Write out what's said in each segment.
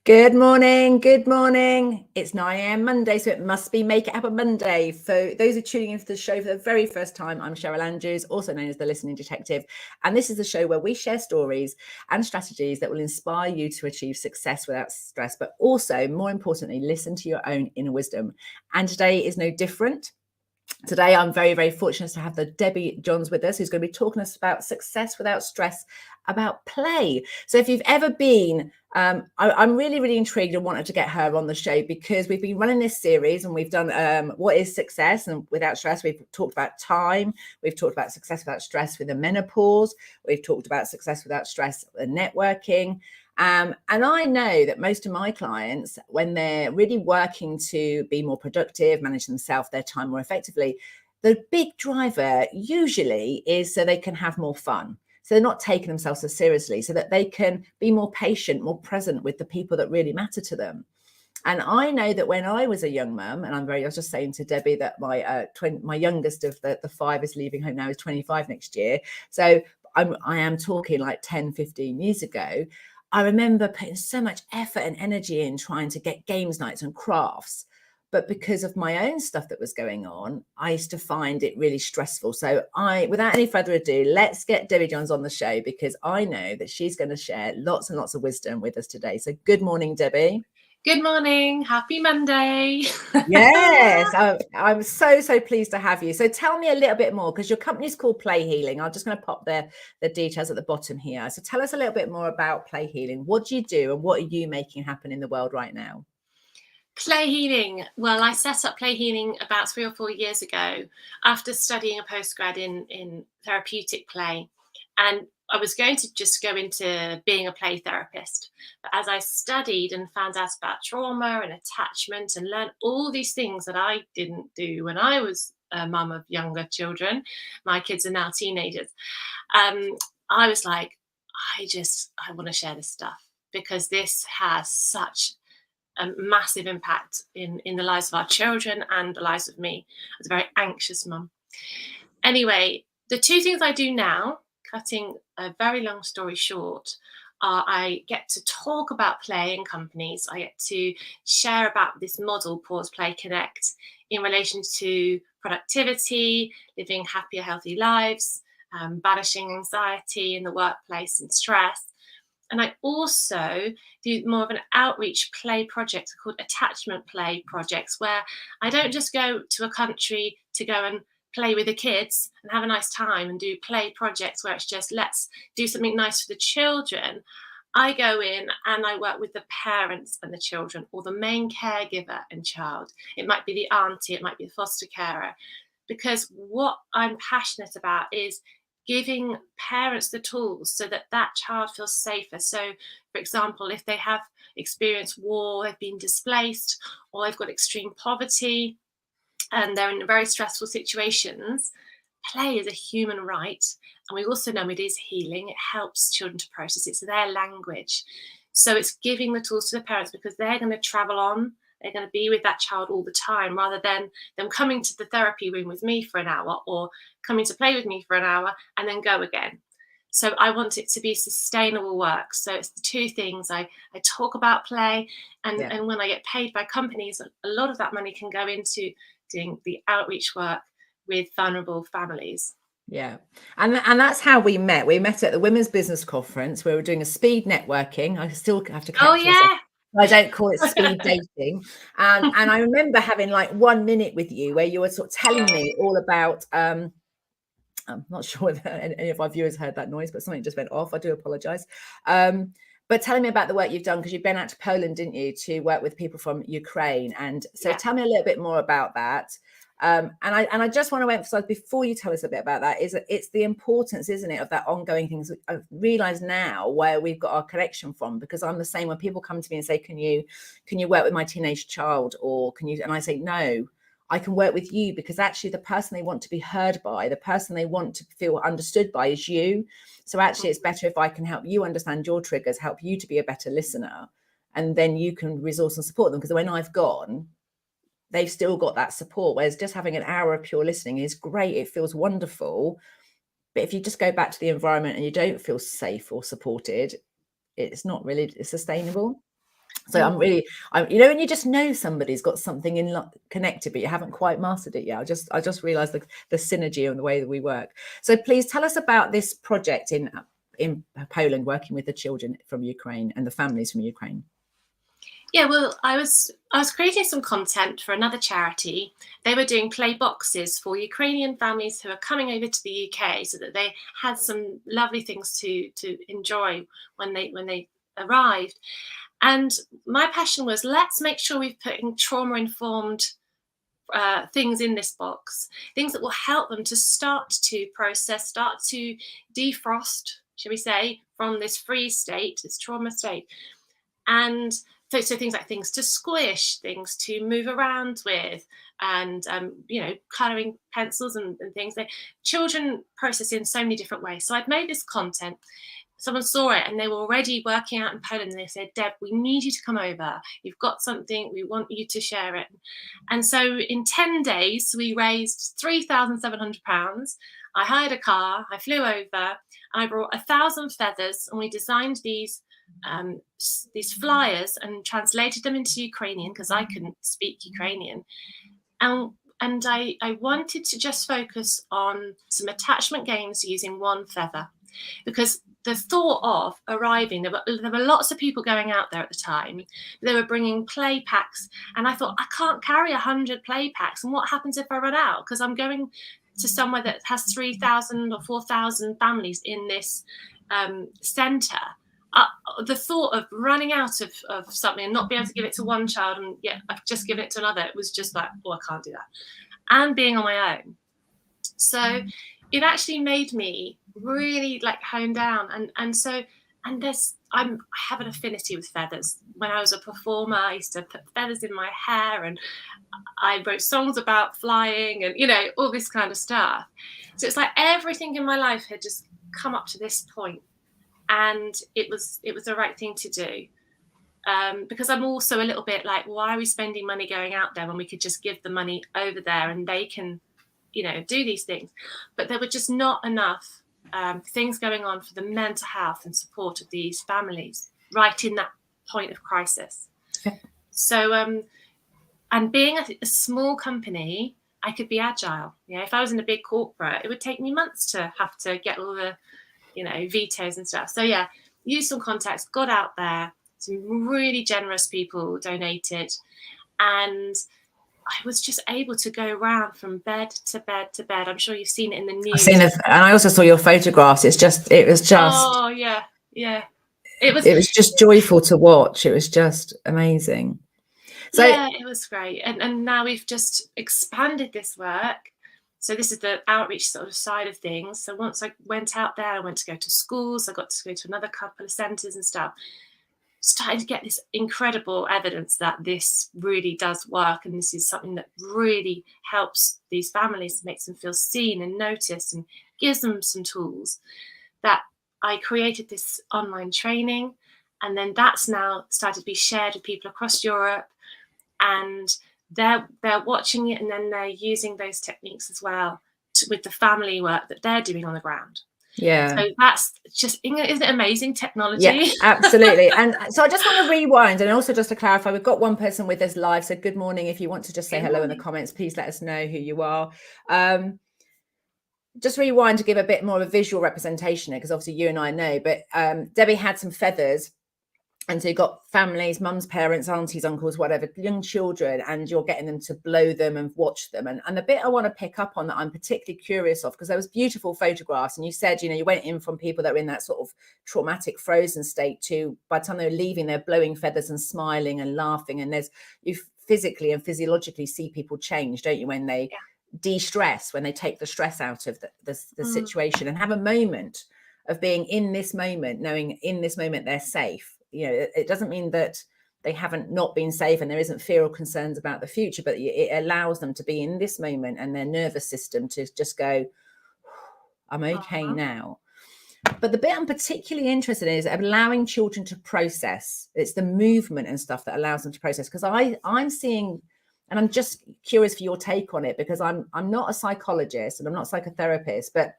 Good morning. Good morning. It's 9 a.m. Monday, so it must be Make It Happen Monday. For those who are tuning into the show for the very first time, I'm Cheryl Andrews, also known as the Listening Detective. And this is the show where we share stories and strategies that will inspire you to achieve success without stress, but also, more importantly, listen to your own inner wisdom. And today is no different. Today, I'm very, very fortunate to have the Debi Johns with us, who's going to be talking to us about success without stress, about play. So if you've ever been, I'm really, really intrigued and wanted to get her on the show because we've been running this series and we've done what is success and without stress. We've talked about time. We've talked about success without stress with the menopause. We've talked about success without stress and networking. And I know that most of my clients, when they're really working to be more productive, manage themselves, their time more effectively, the big driver usually is so they can have more fun. So they're not taking themselves so seriously, so that they can be more patient, more present with the people that really matter to them. And I know that when I was a young mum, and I was just saying to Debi that my youngest of the five is leaving home now, is 25 next year. So I am talking like 10, 15 years ago. I remember putting so much effort and energy in trying to get games nights and crafts. But because of my own stuff that was going on, I used to find it really stressful. So without any further ado, let's get Debi Johns on the show because I know that she's going to share lots and lots of wisdom with us today. So good morning, Debi. Good morning. Happy Monday. Yes, I'm so pleased to have you. So tell me a little bit more, because your company's called Play Healing. I'm just going to pop the details at the bottom here. So tell us a little bit more about Play Healing. What do you do and what are you making happen in the world right now? Play Healing. Well, I set up Play Healing about 3 or 4 years ago after studying a postgrad in therapeutic play. And I was going to just go into being a play therapist. But as I studied and found out about trauma and attachment and learned all these things that I didn't do when I was a mum of younger children, my kids are now teenagers, I was like, I want to share this stuff because this has such a massive impact in the lives of our children and the lives of me as a very anxious mum. Anyway, the two things I do now, cutting a very long story short, are I get to talk about play in companies. I get to share about this model, Pause, Play, Connect, in relation to productivity, living happier, healthy lives, banishing anxiety in the workplace and stress. And I also do more of an outreach play project called attachment play projects, where I don't just go to a country to go and play with the kids and have a nice time and do play projects where it's just let's do something nice for the children. I go in and I work with the parents and the children, or the main caregiver and child. It might be the auntie, it might be the foster carer, because what I'm passionate about is giving parents the tools so that that child feels safer. So, for example, if they have experienced war, they've been displaced, or they've got extreme poverty, and they're in very stressful situations, play is a human right. And we also know it is healing. It helps children to process. It's their language. So it's giving the tools to the parents because they're going to travel on. They're going to be with that child all the time, rather than them coming to the therapy room with me for an hour or coming to play with me for an hour and then go again. So I want it to be sustainable work. So it's the two things. I talk about play, and when I get paid by companies, a lot of that money can go into doing the outreach work with vulnerable families. Yeah. And that's how we met. We met at the Women's Business Conference. We were doing a speed networking. I still have to catch myself. I don't call it speed dating. And I remember having like 1 minute with you where you were sort of telling me all about, I'm not sure if any of our viewers heard that noise, but something just went off. I do apologize. But telling me about the work you've done, because you've been out to Poland, didn't you, to work with people from Ukraine. And so tell me a little bit more about that. And I just want to emphasize before you tell us a bit about that, is that it's the importance, isn't it, of that ongoing things. I realize now where we've got our connection from, because I'm the same when people come to me and say, can you work with my teenage child, or can you? And I say, no, I can work with you, because actually the person they want to be heard by, the person they want to feel understood by is you. So actually it's better if I can help you understand your triggers, help you to be a better listener. and then you can resource and support them. Because when I've gone, they've still got that support, whereas just having an hour of pure listening is great. It feels wonderful. But if you just go back to the environment and you don't feel safe or supported, it's not really sustainable. So I'm you know, when you just know somebody's got something in connected, but you haven't quite mastered it yet. I just realized the synergy and the way that we work. So please tell us about this project in Poland, working with the children from Ukraine and the families from Ukraine. Yeah, well, I was creating some content for another charity. They were doing play boxes for Ukrainian families who are coming over to the UK, so that they had some lovely things to enjoy when they arrived. And my passion was, let's make sure we're putting trauma-informed things in this box, things that will help them to start to process, start to defrost, shall we say, from this freeze state, this trauma state. And so things like things to squish, things to move around with, and you know, colouring pencils and things. Children process in so many different ways. So I'd made this content. Someone saw it and they were already working out in Poland, and they said, Deb, we need you to come over. You've got something, we want you to share it. And so in 10 days, we raised £3,700. I hired a car, I flew over, and I brought 1,000 feathers, and we designed these flyers and translated them into Ukrainian, because I couldn't speak Ukrainian. And I wanted to just focus on some attachment games using one feather, because the thought of arriving, there were lots of people going out there at the time. They were bringing play packs, and I thought, I can't carry 100 play packs, and what happens if I run out? Because I'm going to somewhere that has 3,000 or 4,000 families in this centre. The thought of running out of something and not be able to give it to one child, and yet I've just given it to another, it was just like, oh, I can't do that. And being on my own. So it actually made me really like hone down. I have an affinity with feathers. When I was a performer, I used to put feathers in my hair, and I wrote songs about flying, and, you know, all this kind of stuff. So it's like everything in my life had just come up to this point. And it was the right thing to do, because I'm also a little bit like, why are we spending money going out there when we could just give the money over there and they can, you know, do these things? But there were just not enough things going on for the mental health and support of these families right in that point of crisis. So, and being a small company, I could be agile. You know, if I was in a big corporate, it would take me months to have to get all the, you know, vetoes and stuff. So yeah, used some contacts, got out there, some really generous people donated, and I was just able to go around from bed to bed to bed. I'm sure you've seen it in the news. I've seen it, and I also saw your photographs. It was just. Oh yeah. It was just joyful to watch. It was just amazing. So yeah, it was great. And now we've just expanded this work. So this is the outreach sort of side of things. So once I went out there, I went to go to schools. I got to go to another couple of centres and stuff. Starting to get this incredible evidence that this really does work, and this is something that really helps these families, makes them feel seen and noticed, and gives them some tools. That I created this online training, and then that's now started to be shared with people across Europe, and they're watching it, and then they're using those techniques as well with the family work that they're doing on the ground. Yeah. So that's just, isn't it amazing technology? Yeah, absolutely. And so I just want to rewind, and also just to clarify, we've got one person with us live. So good morning. If you want to just say hello in the comments, please let us know who you are. Just rewind to give a bit more of a visual representation here, because obviously you and I know, but Debbie had some feathers. And so you've got families, mums, parents, aunties, uncles, whatever, young children, and you're getting them to blow them and watch them. And the bit I want to pick up on that I'm particularly curious of, because there was beautiful photographs, and you said, you know, you went in from people that were in that sort of traumatic frozen state to, by the time they were leaving, they're blowing feathers and smiling and laughing. And you physically and physiologically see people change, don't you, when they de-stress, when they take the stress out of the situation, and have a moment of being in this moment, knowing in this moment they're safe. You know, it doesn't mean that they haven't not been safe and there isn't fear or concerns about the future, but it allows them to be in this moment, and their nervous system to just go, I'm okay now. But the bit I'm particularly interested in is allowing children to process. It's the movement and stuff that allows them to process. Because I'm seeing, and I'm just curious for your take on it, because I'm not a psychologist and I'm not a psychotherapist, but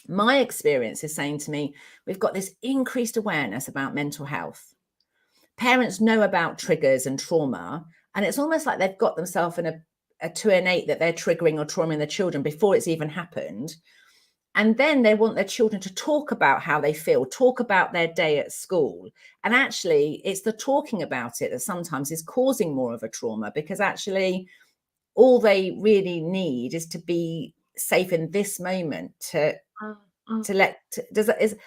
my experience is saying to me, we've got this increased awareness about mental health. Parents know about triggers and trauma, and it's almost like they've got themselves in a to innate that they're triggering or traumaing their children before it's even happened. And then they want their children to talk about how they feel, talk about their day at school. And actually, it's the talking about it that sometimes is causing more of a trauma, because actually all they really need is to be safe in this moment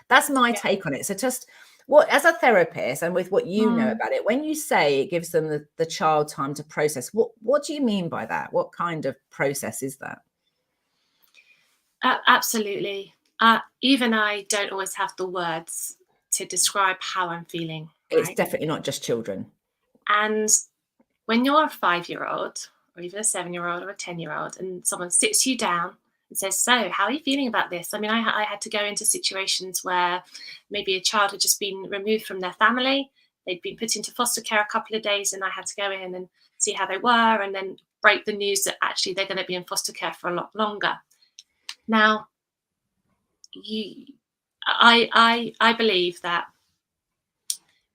that's my take on it. So just what, as a therapist and with what you know about it, when you say it gives them the child time to process, what do you mean by that? What kind of process is that? Absolutely. Even I don't always have the words to describe how I'm feeling. It's right? definitely not just children. And when you're a 5-year-old or even a 7-year-old or a 10-year-old and someone sits you down and says, so how are you feeling about this? I mean, I had to go into situations where maybe a child had just been removed from their family. They'd been put into foster care a couple of days, and I had to go in and see how they were and then break the news that actually they're going to be in foster care for a lot longer. Now, I believe that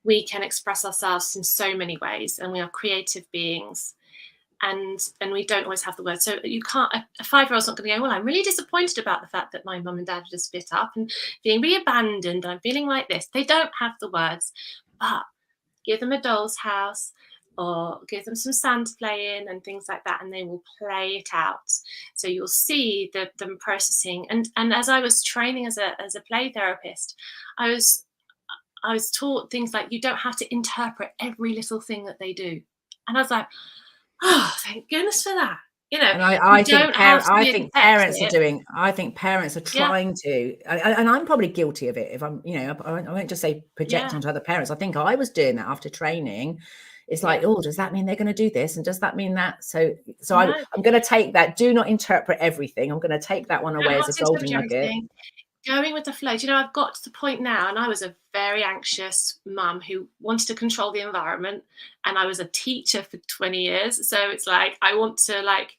we can express ourselves in so many ways, and we are creative beings, and we don't always have the words. So you can't, a 5-year-old's not going to go, well, I'm really disappointed about the fact that my mum and dad are just split up and feeling really abandoned. I'm feeling like this. They don't have the words, but give them a doll's house or give them some sand to play in and things like that, and they will play it out. So you'll see them processing. And as I was training as a play therapist, I was taught things like, you don't have to interpret every little thing that they do. And I was like, oh, thank goodness for that. You know, and I think parents are Yeah. trying to, and I'm probably guilty of it. If I'm, I won't just say project onto other parents. I think I was doing that after training. It's like, oh, does that mean they're going to do this? And does that mean that? So No. I'm going to take that. Do not interpret everything. I'm going to take that one away as a golden nugget. Going with the flow. You know, I've got to the point now, and I was a very anxious mum who wanted to control the environment, and I was a teacher for 20 years. So it's like, I want to, like,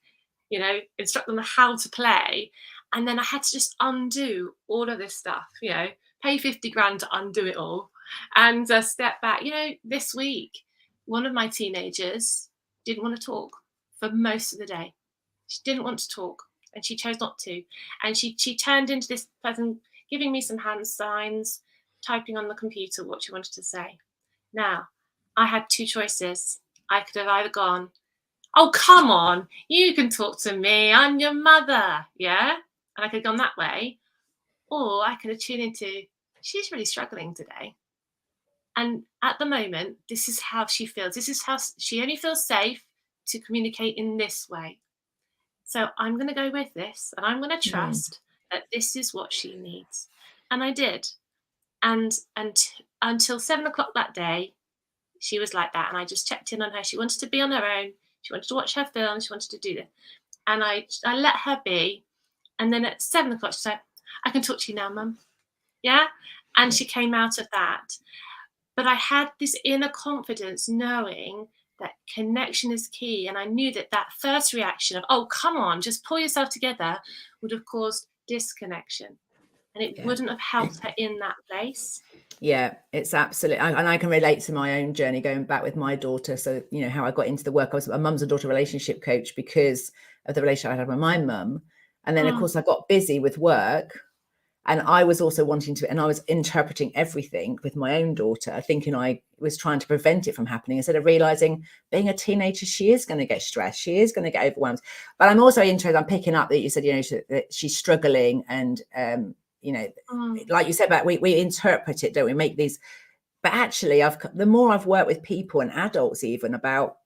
you know, instruct them how to play. And then I had to just undo all of this stuff, you know, pay 50 grand to undo it all and step back. You know, this week, one of my teenagers didn't want to talk for most of the day. She didn't want to talk, and she chose not to. And she turned into this person giving me some hand signs, typing on the computer what she wanted to say. Now, I had two choices. I could have either gone, oh, come on, you can talk to me, I'm your mother, yeah? And I could have gone that way. Or I could have tuned into, she's really struggling today. And at the moment, this is how she feels. This is how she only feels safe to communicate in this way. So I'm going to go with this, and I'm going to trust that this is what she needs. And I did. And until 7 o'clock that day, she was like that. And I just checked in on her. She wanted to be on her own. She wanted to watch her film. She wanted to do this. And I let her be. And then at 7 o'clock, she said, I can talk to you now, Mum. Yeah? And she came out of that. But I had this inner confidence knowing that connection is key. And I knew that first reaction of, oh, come on, just pull yourself together, would have caused disconnection. And it wouldn't have helped her in that place. Yeah, it's absolutely, and I can relate to my own journey going back with my daughter. So, you know, how I got into the work, I was a mum's and daughter relationship coach because of the relationship I had with my mum. And then, of course, I got busy with work. And I was also wanting to, and I was interpreting everything with my own daughter, thinking I was trying to prevent it from happening, instead of realizing being a teenager, she is going to get stressed. She is going to get overwhelmed. But I'm also interested, I'm picking up that you said, you know, that she's struggling. And, you know, like you said, about we interpret it, don't we? Make these, but actually the more I've worked with people and adults even about,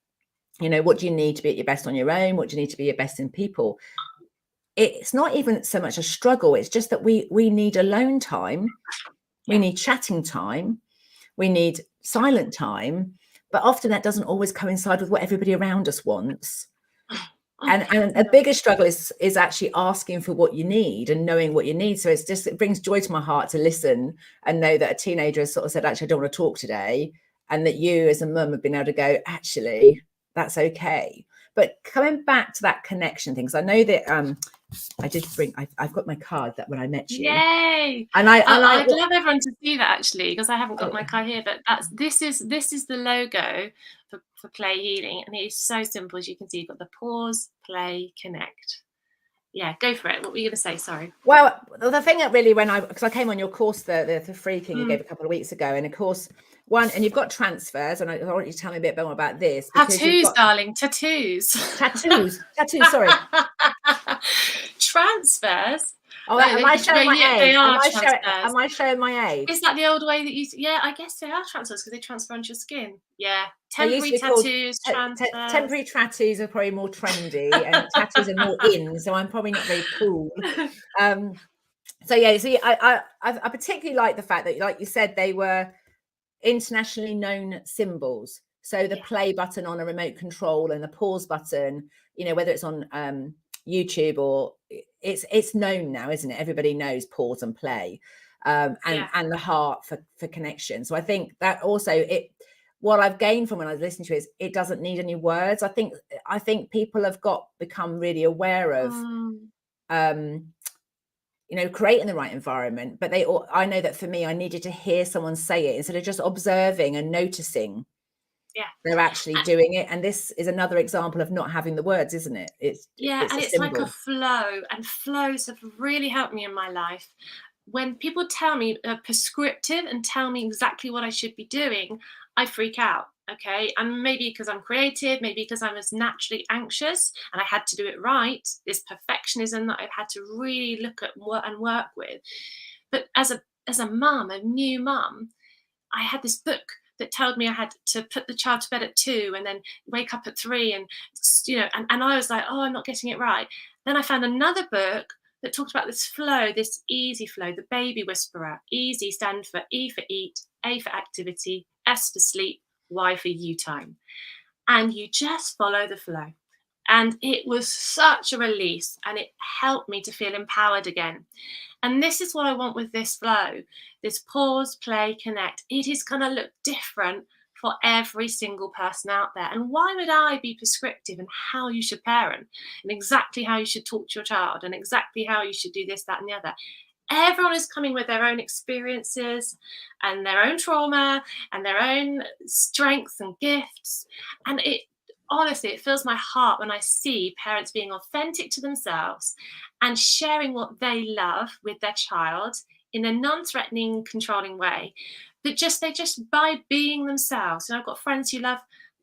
you know, what do you need to be at your best on your own? What do you need to be your best in people? It's not even so much a struggle. It's just that we need alone time. We need chatting time. We need silent time. But often that doesn't always coincide with what everybody around us wants. And a bigger struggle is actually asking for what you need and knowing what you need. So it brings joy to my heart to listen and know that a teenager has sort of said, actually, I don't want to talk today. And that you as a mum have been able to go, actually, that's okay. But coming back to that connection thing, because I know that I did bring, I've got my card that when I met you. Yay! And I'd love everyone to see that actually, because I haven't got my card here, but this is the logo for Play Healing, and it is so simple. As you can see, you've got the pause, play, connect. Yeah, go for it. What were you going to say? Sorry. Well, the thing that really, because I came on your course, the free king you gave a couple of weeks ago, and of course, and you've got transfers, and I want you to tell me a bit more about this. Tattoos, darling, tattoos. Tattoos, sorry. Transfers. Oh, am I showing my age? They are am I showing my age? Is that the old way that you? Yeah, I guess they are transfers because they transfer onto your skin. Yeah, temporary tattoos, transfers. Temporary tattoos are probably more trendy, and tattoos are more in. So I'm probably not very cool. So yeah, I particularly like the fact that, like you said, they were internationally known symbols. So the play button on a remote control and the pause button, whether it's on YouTube or it's known now, isn't it? Everybody knows pause and play, and the heart for connection. So I think that also what I've gained from when I was listening to it is it doesn't need any words. I think people have become really aware of creating the right environment, but I know that for me, I needed to hear someone say it instead of just observing and noticing. Yeah, they're actually doing it, and this is another example of not having the words, isn't it? It's like a flow, and flows have really helped me in my life. When people tell me prescriptive and tell me exactly what I should be doing, I freak out. Okay, and maybe because I'm creative, maybe because I was naturally anxious and I had to do it right. This perfectionism that I've had to really look at and work with. But as a mum, a new mum, I had this book that told me I had to put the child to bed at 2 and then wake up at 3, and and I was like, oh, I'm not getting it right. Then I found another book that talked about this flow, this easy flow, the baby whisperer. Easy stand for E for eat, A for activity, S for sleep, Y for you time. And you just follow the flow. And it was such a release, and it helped me to feel empowered again. And this is what I want with this flow, this pause, play, connect. It is going to look different for every single person out there. And why would I be prescriptive in how you should parent and exactly how you should talk to your child and exactly how you should do this, that, and the other? Everyone is coming with their own experiences and their own trauma and their own strengths and gifts. And honestly, it fills my heart when I see parents being authentic to themselves and sharing what they love with their child in a non-threatening, controlling way. But they just by being themselves. And I've got friends who love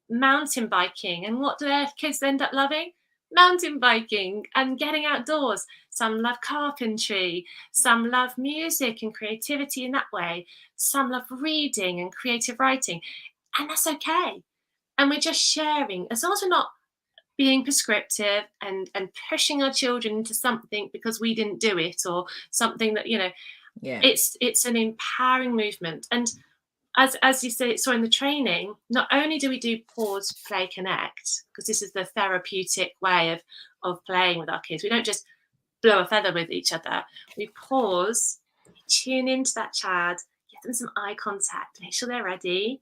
mountain biking, and what do their kids end up loving? Mountain biking and getting outdoors. Some love carpentry, some love music and creativity in that way, some love reading and creative writing, and that's okay. And we're just sharing, as long as we're not being prescriptive and pushing our children into something because we didn't do it, or something that it's an empowering movement. And as you saw in the training, not only do we do pause, play, connect, because this is the therapeutic way of playing with our kids. We don't just blow a feather with each other. We pause, tune into that child, get them some eye contact, make sure they're ready,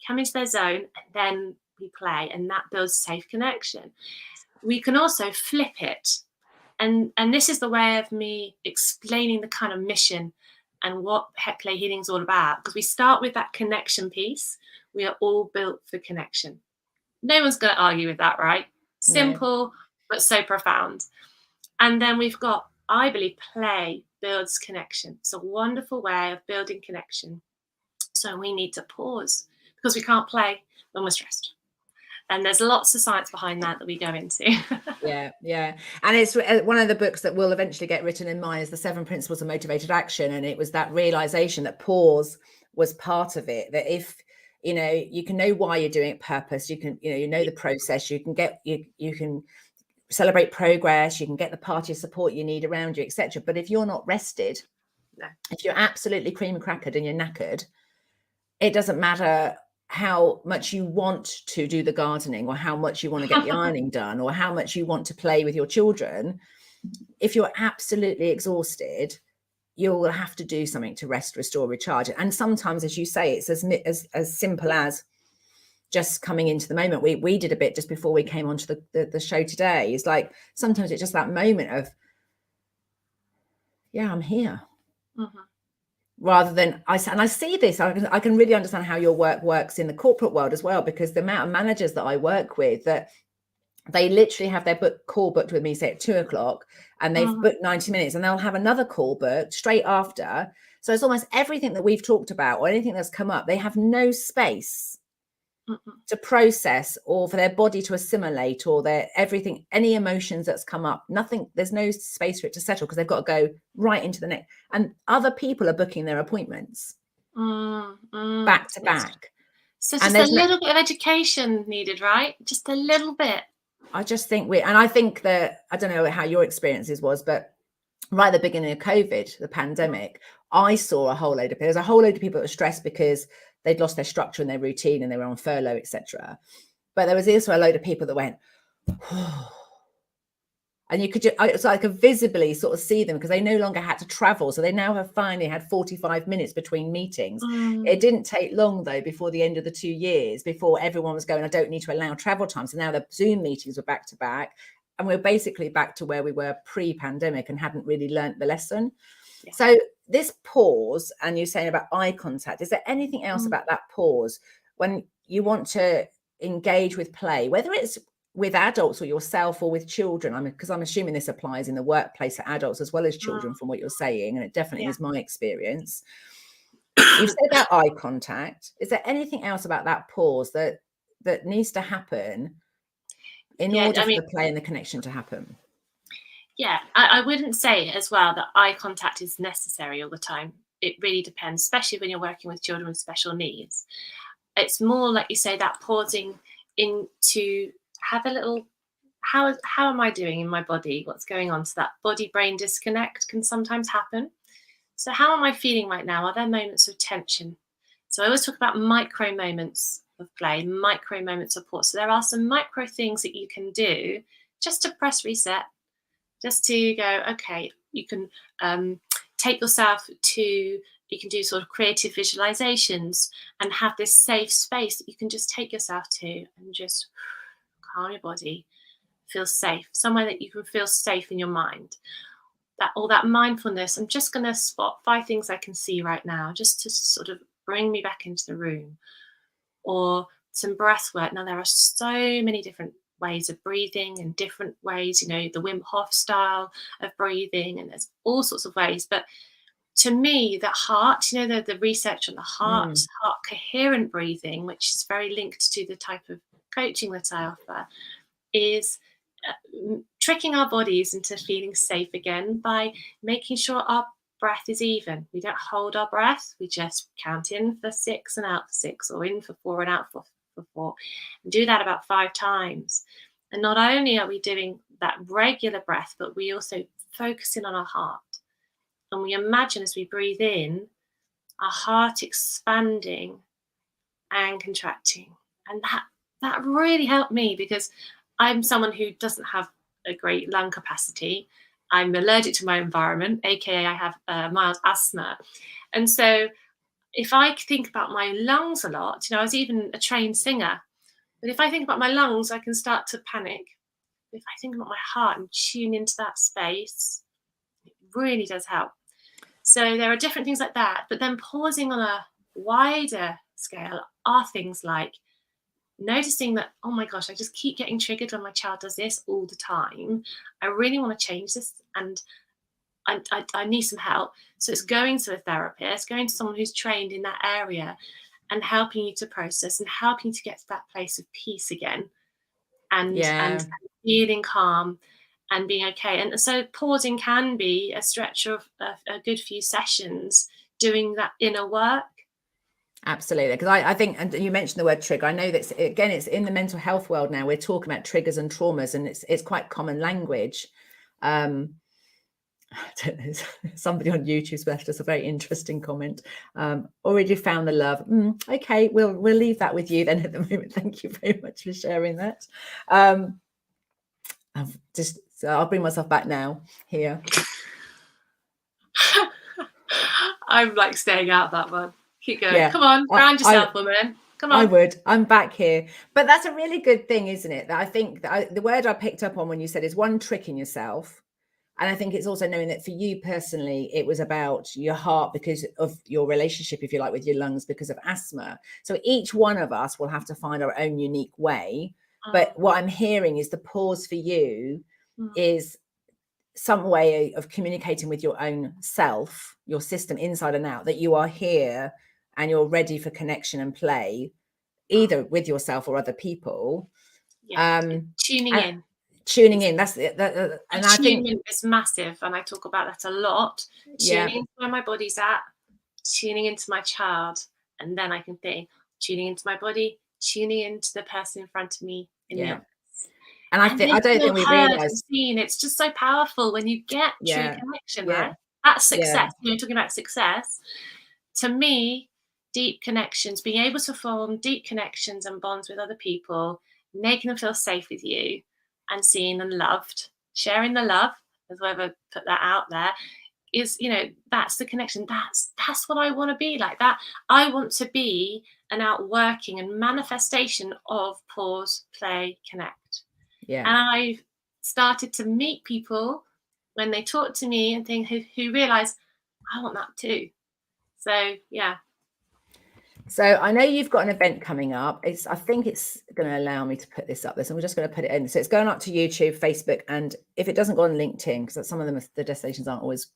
come into their zone, and then we play, and that builds safe connection. We can also flip it, and this is the way of me explaining the kind of mission and what Play Healing is all about, because we start with that connection piece. We are all built for connection. No one's going to argue with that, right? Simple, but so profound. And then we've got, I believe, play builds connection. It's a wonderful way of building connection. So we need to pause, because we can't play when we're stressed. And there's lots of science behind that we go into. Yeah. And it's one of the books that will eventually get written in mine is the 7 Principles of Motivated Action. And it was that realization that pause was part of it, that if, you can know why you're doing it, purpose, you can, the process, you can celebrate progress, you can get the party of support you need around you, etc. But if you're not rested, if you're absolutely cream crackered and you're knackered, it doesn't matter how much you want to do the gardening, or how much you want to get the ironing done, or how much you want to play with your children. If you're absolutely exhausted, you'll have to do something to rest, restore, recharge. And sometimes, as you say, it's as simple as just coming into the moment. We did a bit just before we came onto the show today. It's like sometimes it's just that moment of, yeah, I'm here. Mm-hmm. Rather than I see this, I can really understand how your work works in the corporate world as well, because the amount of managers that I work with, that they literally have their call booked with me, say at 2:00, and they've booked 90 minutes, and they'll have another call booked straight after. So it's almost everything that we've talked about, or anything that's come up, they have no space to process, or for their body to assimilate, or their everything, any emotions that's come up, nothing, there's no space for it to settle, because they've got to go right into the next. And other people are booking their appointments back to back. So just a little bit of education needed, right? Just a little bit. I just think I think that, I don't know how your experiences was, but right at the beginning of COVID, the pandemic, I saw a whole load of people that were stressed because they'd lost their structure and their routine, and they were on furlough, etc. But there was also a load of people that went, oh. And you could, so I could visibly sort of see them, because they no longer had to travel. So they now have finally had 45 minutes between meetings. It didn't take long, though, before the end of the 2 years, before everyone was going, I don't need to allow travel time. So now the Zoom meetings were back to back, and we're basically back to where we were pre-pandemic and hadn't really learnt the lesson. Yeah. So this pause, and you're saying about eye contact, is there anything else about that pause when you want to engage with play, whether it's with adults or yourself or with children? Because I'm assuming this applies in the workplace for adults as well as children, from what you're saying, and it definitely is my experience. You've said about eye contact. Is there anything else about that pause that needs to happen in order for the play and the connection to happen? Yeah, I wouldn't say as well that eye contact is necessary all the time. It really depends, especially when you're working with children with special needs. It's more like you say, that pausing in to have a little, how am I doing in my body? What's going on? So that body-brain disconnect can sometimes happen. So how am I feeling right now? Are there moments of tension? So I always talk about micro moments of play, micro moments of pause. So there are some micro things that you can do just to press reset, just to go, okay, you can take yourself to, you can do sort of creative visualizations and have this safe space that you can just take yourself to and just calm your body, feel safe, somewhere that you can feel safe in your mind. That mindfulness, I'm just going to spot 5 things I can see right now, just to sort of bring me back into the room. Or some breath work. Now, there are so many different ways of breathing, and different ways, the Wim Hof style of breathing, and there's all sorts of ways. But to me, the heart, the research on the heart coherent breathing, which is very linked to the type of coaching that I offer, is tricking our bodies into feeling safe again by making sure our breath is even. We don't hold our breath. We just count in for 6 and out for 6, or in for 4 and out for 4, and do that about 5 times. And not only are we doing that regular breath, but we also focus in on our heart. And we imagine, as we breathe in, our heart expanding and contracting. And that really helped me, because I'm someone who doesn't have a great lung capacity. I'm allergic to my environment, aka I have mild asthma. And so if I think about my lungs a lot, I was even a trained singer, but if I think about my lungs, I can start to panic. If I think about my heart and tune into that space, it really does help. So there are different things like that. But then pausing on a wider scale are things like noticing that, oh my gosh, I just keep getting triggered when my child does this all the time. I really want to change this, and I need some help. So it's going to a therapist, going to someone who's trained in that area, and helping you to process and helping you to get to that place of peace again, and feeling calm and being okay. And so pausing can be a stretch of a good few sessions doing that inner work. Absolutely, because I think, and you mentioned the word trigger, I know that again, it's in the mental health world now, we're talking about triggers and traumas, and it's quite common language. I don't know, somebody on YouTube's left us a very interesting comment. Already found the love. Okay, we'll leave that with you then at the moment. Thank you very much for sharing that. I'll bring myself back now here. I'm like staying out that one. Keep going. Yeah. Come on, ground yourself, woman. Come on. I would. I'm back here. But that's a really good thing, isn't it? That I think that the word I picked up on when you said is one, tricking yourself. And I think it's also knowing that for you personally, it was about your heart because of your relationship, if you like, with your lungs because of asthma. So each one of us will have to find our own unique way. But what I'm hearing is the pause for you is some way of communicating with your own self, your system inside and out, that you are here and you're ready for connection and play, either with yourself or other people. Yeah. Tuning in. That's it. And I think it's massive, and I talk about that a lot. Tuning into where my body's at, tuning into my child, and then I can think, tuning into my body, tuning into the person in front of me in the office. And I don't think we realise. It's just so powerful when you get true connection, right? That's success. You're talking about success. To me, deep connections, being able to form deep connections and bonds with other people, making them feel safe with you, and seeing them loved, sharing the love, as whoever put that out there, is, that's the connection. That's what I want to be like. That I want to be an outworking and manifestation of pause, play, connect. Yeah. And I've started to meet people when they talk to me and think who realize I want that too. So yeah. So I know you've got an event coming up. I think it's going to allow me to put this up there. So I'm just going to put it in. So it's going up to YouTube, Facebook, and if it doesn't go on LinkedIn, because some of them, the destinations aren't always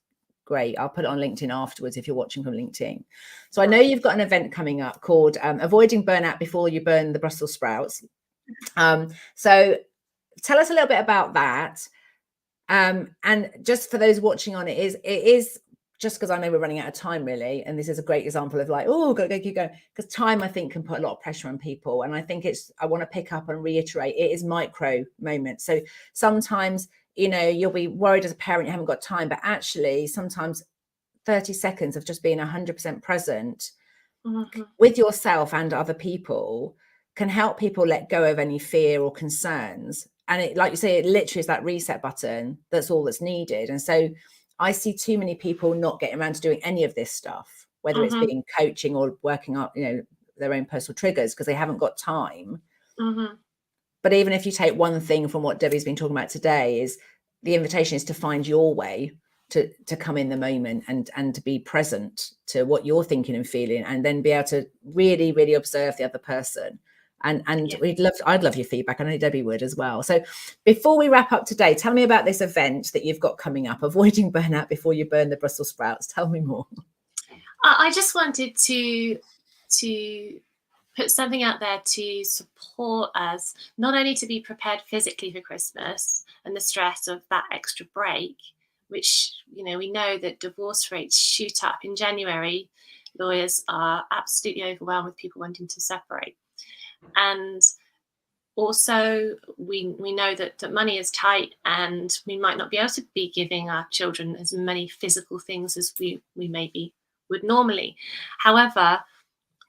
great, I'll put it on LinkedIn afterwards if you're watching from LinkedIn. So I know you've got an event coming up called Avoiding Burnout Before You Burn the Brussels Sprouts. So tell us a little bit about that. And just for those watching on, it is just because I know we're running out of time, really. And this is a great example of like, go, keep going. Because time, I think, can put a lot of pressure on people. And I think I want to pick up and reiterate, it is micro moments. So sometimes, you'll be worried as a parent, you haven't got time, but actually sometimes 30 seconds of just being 100% present with yourself and other people can help people let go of any fear or concerns. And it, like you say, it literally is that reset button. That's all that's needed. And so I see too many people not getting around to doing any of this stuff, whether it's being coaching or working up, their own personal triggers, because they haven't got time. But even if you take one thing from what Debbie's been talking about today, is the invitation is to find your way to come in the moment and to be present to what you're thinking and feeling, and then be able to really, really observe the other person. And I'd love your feedback. I know Debbie would as well. So before we wrap up today, tell me about this event that you've got coming up, Avoiding Burnout Before You Burn the Brussels Sprouts. Tell me more. I just wanted to put something out there to support us, not only to be prepared physically for Christmas and the stress of that extra break, which, we know that divorce rates shoot up in January. Lawyers are absolutely overwhelmed with people wanting to separate. And also we know that money is tight, and we might not be able to be giving our children as many physical things as we maybe would normally. However,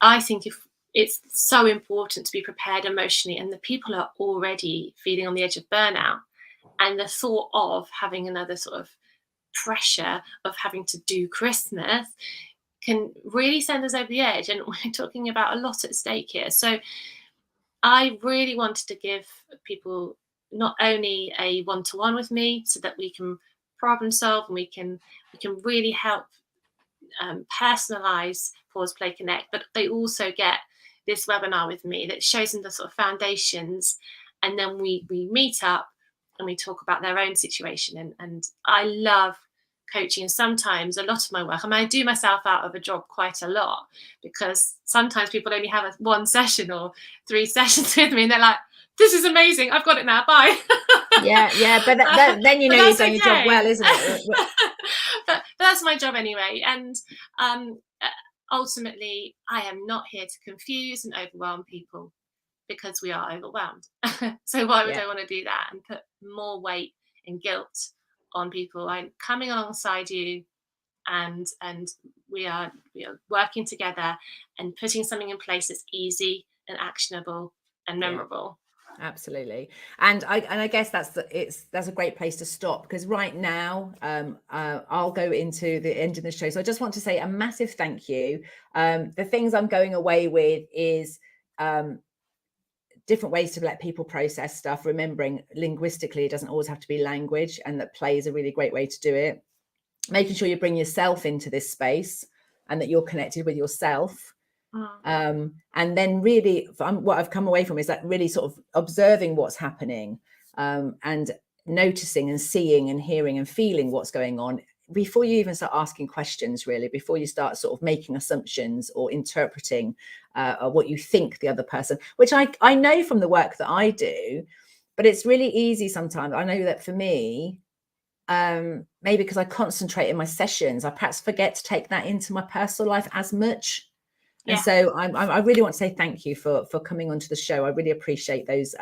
I think if it's so important to be prepared emotionally, and the people are already feeling on the edge of burnout, and the thought of having another sort of pressure of having to do Christmas can really send us over the edge. And we're talking about a lot at stake here. So I really wanted to give people not only a one-to-one with me so that we can problem solve and we can really help personalize Pause, Play, Connect, but they also get this webinar with me that shows them the sort of foundations, and then we meet up and we talk about their own situation. And I love coaching, and sometimes a lot of my work, I mean, I do myself out of a job quite a lot, because sometimes people only have one session or 3 sessions with me, and they're like, this is amazing, I've got it now, bye. but then you've done your job well, isn't it? but that's my job anyway. And ultimately, I am not here to confuse and overwhelm people, because we are overwhelmed. So why would I want to do that and put more weight and guilt on people. I'm coming alongside you, and we are working together and putting something in place that's easy and actionable and memorable. Absolutely. And I guess that's a great place to stop, because right now I'll go into the end of the show. So I just want to say a massive thank you. The things I'm going away with is different ways to let people process stuff, remembering linguistically it doesn't always have to be language, and that play is a really great way to do it. Making sure you bring yourself into this space and that you're connected with yourself. And then really what I've come away from is that really sort of observing what's happening, and noticing and seeing and hearing and feeling what's going on before you even start asking questions, really, before you start sort of making assumptions or interpreting what you think the other person, which I know from the work that I do, but it's really easy sometimes. I know that for me, maybe because I concentrate in my sessions, I perhaps forget to take that into my personal life as much. And so I really want to say thank you for coming onto the show. I really appreciate those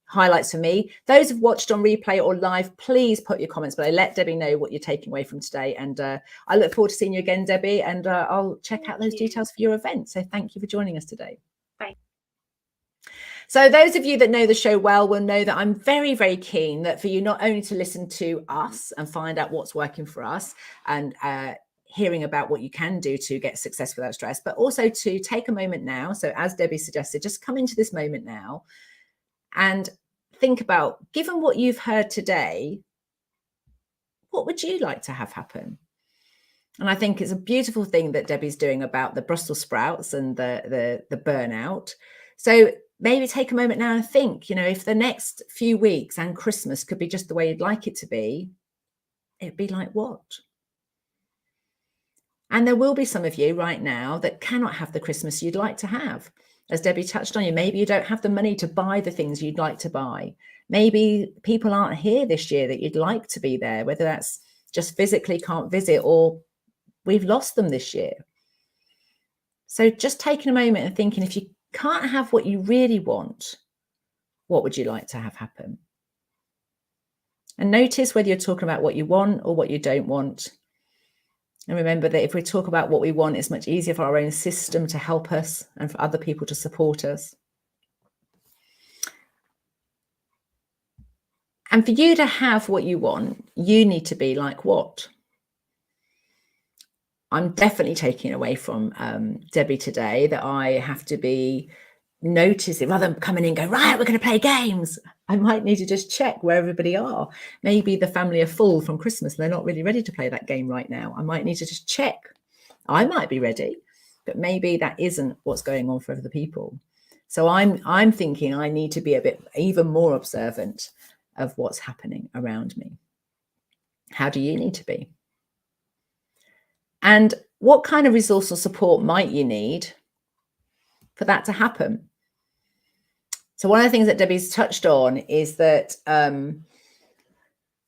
highlights for me. Those who've watched on replay or live, please put your comments below. Let Debbie know what you're taking away from today. And I look forward to seeing you again, Debbie. And I'll check out those details for your event. So thank you for joining us today. Bye. So those of you that know the show well will know that I'm very, very keen that for you not only to listen to us and find out what's working for us, and hearing about what you can do to get success without stress, but also to take a moment now. So as Debbie suggested, just come into this moment now and think about, given what you've heard today, what would you like to have happen? And I think it's a beautiful thing that Debbie's doing about the Brussels sprouts and the burnout. So maybe take a moment now and think, if the next few weeks and Christmas could be just the way you'd like it to be, it'd be like what? And there will be some of you right now that cannot have the Christmas you'd like to have. As Debbie touched on, maybe you don't have the money to buy the things you'd like to buy. Maybe people aren't here this year that you'd like to be there, whether that's just physically can't visit or we've lost them this year. So just taking a moment and thinking, if you can't have what you really want, what would you like to have happen? And notice whether you're talking about what you want or what you don't want. And remember that if we talk about what we want, it's much easier for our own system to help us and for other people to support us. And for you to have what you want, you need to be like what? I'm definitely taking away from Debbie today that I have to be noticing, rather than coming in and go, right, we're going to play games. I might need to just check where everybody are. Maybe the family are full from Christmas and they're not really ready to play that game right now. I might need to just check. I might be ready, but maybe that isn't what's going on for other people. So I'm thinking I need to be a bit even more observant of what's happening around me. How do you need to be? And what kind of resource or support might you need for that to happen? So one of the things that Debbie's touched on is that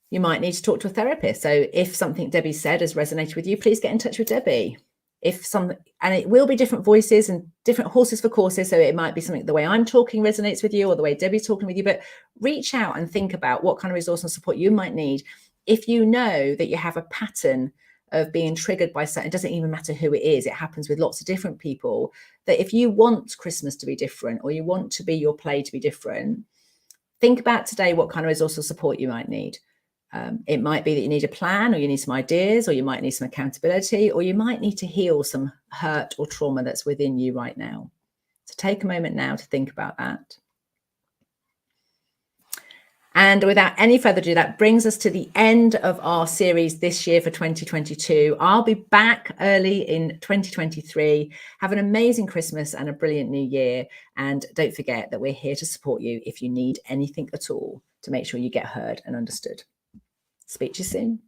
you might need to talk to a therapist. So if something Debbie said has resonated with you, please get in touch with Debbie. And it will be different voices and different horses for courses. So it might be something the way I'm talking resonates with you or the way Debbie's talking with you, but reach out and think about what kind of resource and support you might need. If you know that you have a pattern of being triggered by certain, it doesn't even matter who it is, it happens with lots of different people, that if you want Christmas to be different or you want to be your play to be different, think about today what kind of resource or support you might need. It might be that you need a plan, or you need some ideas, or you might need some accountability, or you might need to heal some hurt or trauma that's within you right now. So take a moment now to think about that. And without any further ado, that brings us to the end of our series this year for 2022. I'll be back early in 2023. Have an amazing Christmas and a brilliant new year. And don't forget that we're here to support you if you need anything at all to make sure you get heard and understood. Speak to you soon.